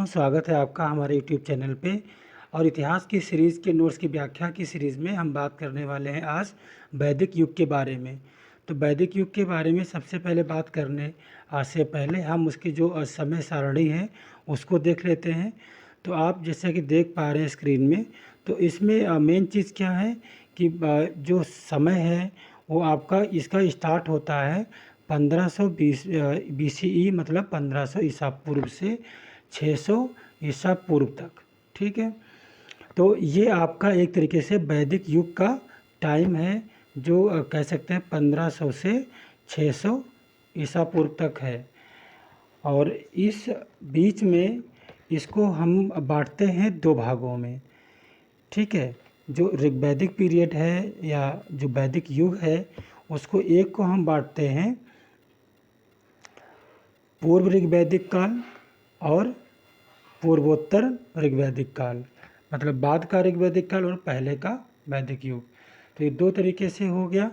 दोस्तों, स्वागत है आपका हमारे यूट्यूब चैनल पे। और इतिहास की सीरीज़ के नोट्स की व्याख्या की सीरीज़ में हम बात करने वाले हैं आज वैदिक युग के बारे में। तो वैदिक युग के बारे में सबसे पहले बात करने से पहले हम उसकी जो समय सारणी है उसको देख लेते हैं। तो आप जैसा कि देख पा रहे हैं स्क्रीन में, तो इसमें मेन चीज़ क्या है कि जो समय है वो आपका इसका स्टार्ट होता है 1520 BCE, मतलब 1500 ईसा पूर्व से 600 ईसा पूर्व तक। ठीक है, तो ये आपका एक तरीके से वैदिक युग का टाइम है, जो कह सकते हैं 1500 से 600 ईसा पूर्व तक है। और इस बीच में इसको हम बांटते हैं दो भागों में। ठीक है, जो ऋग्वैदिक पीरियड है या जो वैदिक युग है उसको एक को हम बांटते हैं पूर्व ऋग्वैदिक काल और पूर्वोत्तर ऋग्वैदिक काल, मतलब बाद का ऋग्वैदिक काल और पहले का वैदिक युग। तो ये दो तरीके से हो गया,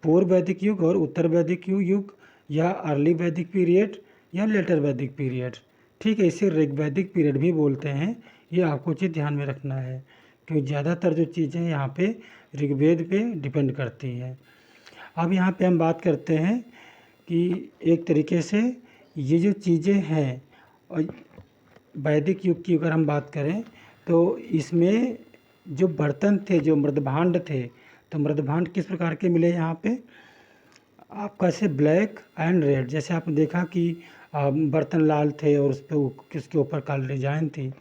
पूर्व वैदिक युग और उत्तर वैदिक युग, या अर्ली वैदिक पीरियड या लेटर वैदिक पीरियड। ठीक है, इसे ऋग्वैदिक पीरियड भी बोलते हैं। ये आपको चीज़ ध्यान में रखना है क्योंकि ज़्यादातर जो चीज़ें यहाँ पे ऋग्वेद पे डिपेंड करती हैं। अब यहाँ पे हम बात करते हैं कि एक तरीके से ये जो चीज़ें हैं, और वैदिक युग की अगर हम बात करें तो इसमें जो बर्तन थे, जो मृदभांड थे, तो मृदभांड किस प्रकार के मिले यहाँ पे आपका, से ब्लैक एंड रेड। जैसे आपने देखा कि बर्तन लाल थे और उस पर उसके ऊपर काली डिजाइन थी।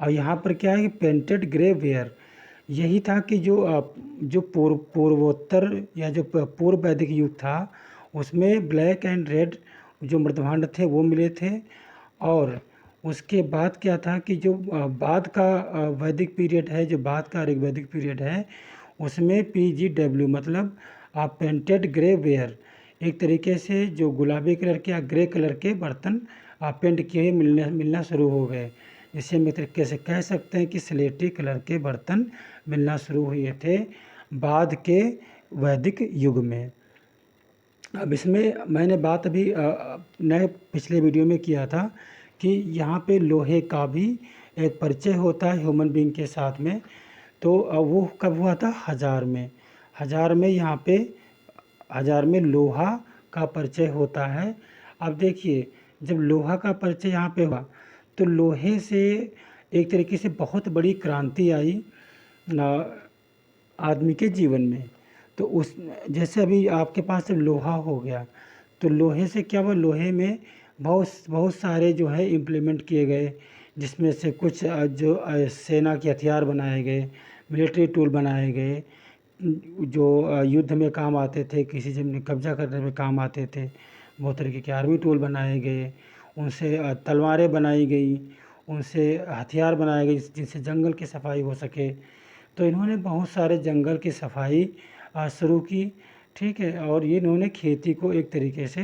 और यहाँ पर क्या है कि पेंटेड ग्रे वेयर, यही था कि जो पूर्वोत्तर या जो पूर्व वैदिक युग था उसमें ब्लैक एंड रेड जो मृदभांड थे वो मिले थे। और उसके बाद क्या था कि जो बाद का वैदिक पीरियड है, जो बाद का ऋग्वैदिक पीरियड है, उसमें PGW मतलब पेंटेड ग्रे वेयर, एक तरीके से जो गुलाबी कलर के या ग्रे कलर के बर्तन पेंट किए मिलना शुरू हो गए। जिसे हम एक तरीके से कह सकते हैं कि स्लेटी कलर के बर्तन मिलना शुरू हुए थे बाद के वैदिक युग में। अब इसमें मैंने बात अभी नए पिछले वीडियो में किया था कि यहाँ पे लोहे का भी एक परिचय होता है ह्यूमन बीइंग के साथ में। तो वो कब हुआ था, हज़ार में यहाँ पे हज़ार में लोहा का परिचय होता है। अब देखिए, जब लोहा का परिचय यहाँ पे हुआ तो लोहे से एक तरीके से बहुत बड़ी क्रांति आई आदमी के जीवन में। तो उस जैसे अभी आपके पास लोहा हो गया, तो लोहे से क्या हुआ, लोहे में बहुत बहुत सारे जो है इम्प्लीमेंट किए गए, जिसमें से कुछ सेना के हथियार बनाए गए, मिलिट्री टूल बनाए गए, जो युद्ध में काम आते थे, किसी जमीन कब्जा करने में काम आते थे। बहुत तरीके के आर्मी टूल बनाए गए, उनसे तलवारें बनाई गई, उनसे हथियार बनाए गए जिनसे जंगल की सफाई हो सके। तो इन्होंने बहुत सारे जंगल की सफाई शुरू की। ठीक है, और ये इन्होंने खेती को एक तरीके से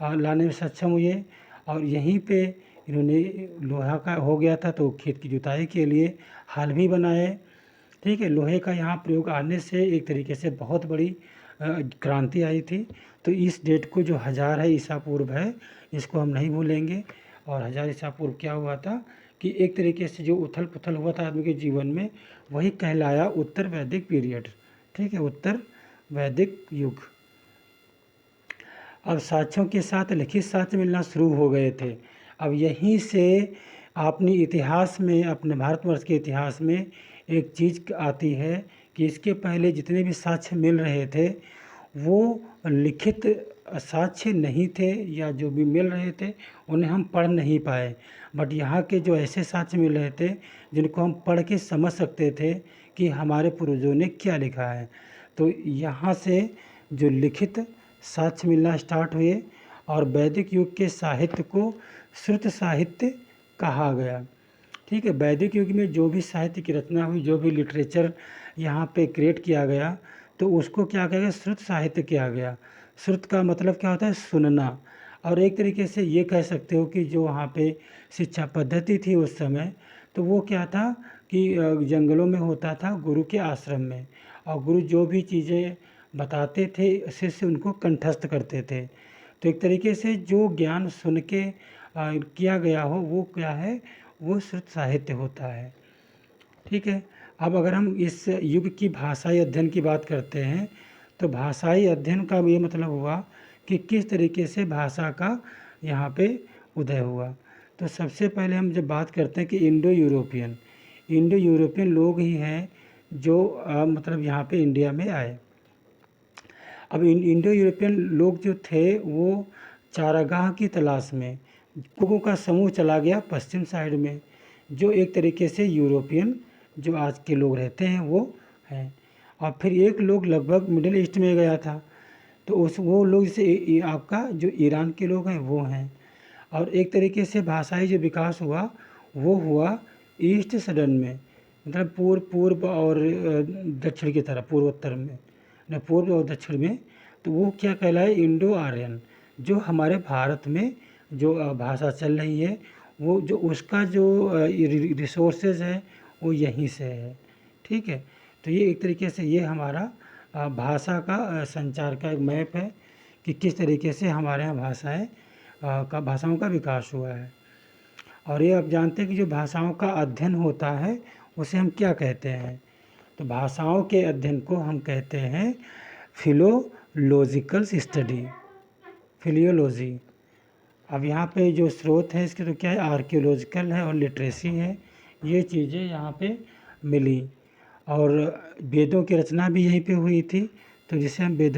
लाने में सक्षम हुए। और यहीं पे इन्होंने लोहा का हो गया था तो खेत की जुताई के लिए हल भी बनाए। ठीक है, लोहे का यहाँ प्रयोग आने से एक तरीके से बहुत बड़ी क्रांति आई थी। तो इस डेट को जो 1000 है ईसा पूर्व है, इसको हम नहीं भूलेंगे। और 1000 ईसा पूर्व क्या हुआ था कि एक तरीके से जो उथल पुथल हुआ था आदमी के जीवन में, वही कहलाया उत्तर वैदिक पीरियड। ठीक है, उत्तर वैदिक युग। अब साक्ष्यों के साथ लिखित साक्ष्य मिलना शुरू हो गए थे। अब यहीं से अपने इतिहास में, अपने भारतवर्ष के इतिहास में एक चीज़ आती है कि इसके पहले जितने भी साक्ष्य मिल रहे थे वो लिखित साक्ष्य नहीं थे, या जो भी मिल रहे थे उन्हें हम पढ़ नहीं पाए। बट यहाँ के जो ऐसे साक्ष्य मिल रहे थे जिनको हम पढ़ के समझ सकते थे कि हमारे पूर्वजों ने क्या लिखा है। तो यहाँ से जो लिखित साक्ष्य मिलना स्टार्ट हुए और वैदिक युग के साहित्य को श्रुत साहित्य कहा गया। ठीक है, वैदिक युग में जो भी साहित्य की रचना हुई, जो भी लिटरेचर यहाँ पे क्रिएट किया गया, तो उसको क्या कहा गया, श्रुत साहित्य किया गया। श्रुत का मतलब क्या होता है, सुनना। और एक तरीके से ये कह सकते हो कि जो वहाँ पे शिक्षा पद्धति थी उस समय, तो वो क्या था कि जंगलों में होता था, गुरु के आश्रम में। और गुरु जो भी चीज़ें बताते थे शिष्य उनको कंठस्थ करते थे। तो एक तरीके से जो ज्ञान सुन के किया गया हो वो क्या है, वो शुद्ध साहित्य होता है। ठीक है। अब अगर हम इस युग की भाषाई अध्ययन की बात करते हैं तो भाषाई अध्ययन का ये मतलब हुआ कि किस तरीके से भाषा का यहाँ पे उदय हुआ। तो सबसे पहले हम जब बात करते हैं कि इंडो यूरोपियन लोग ही हैं जो मतलब यहाँ पे इंडिया में आए। अब इंडो यूरोपियन लोग जो थे वो चारागाह की तलाश में लोगों का समूह चला गया पश्चिम साइड में, जो एक तरीके से यूरोपियन जो आज के लोग रहते हैं वो हैं। और फिर एक लोग लगभग मिडिल ईस्ट में गया था, तो वो लोग जैसे आपका जो ईरान के लोग हैं वो हैं। और एक तरीके से भाषाई जो विकास हुआ वो हुआ ईस्ट सडन में, मतलब पूर्व और दक्षिण की तरफ, पूर्वोत्तर में न, पूर्व और दक्षिण में। तो वो क्या कहलाए, इंडो आर्यन। जो हमारे भारत में जो भाषा चल रही है वो जो उसका जो रिसोर्सेज है वो यहीं से है। ठीक है। तो ये एक तरीके से ये हमारा भाषा का संचार का एक मैप है कि किस तरीके से हमारे यहाँ भाषाओं का विकास हुआ है। और ये आप जानते हैं कि जो भाषाओं का अध्ययन होता है उसे हम क्या कहते हैं, तो भाषाओं के अध्ययन को हम कहते हैं फिलोलॉजिकल स्टडी, फिलियोलॉजी। अब यहाँ पे जो स्रोत है इसके तो क्या है, आर्कियोलॉजिकल है और लिटरेसी है, ये चीज़ें यहाँ पे मिली। और वेदों की रचना भी यहीं पे हुई थी, तो जिसे हम वेद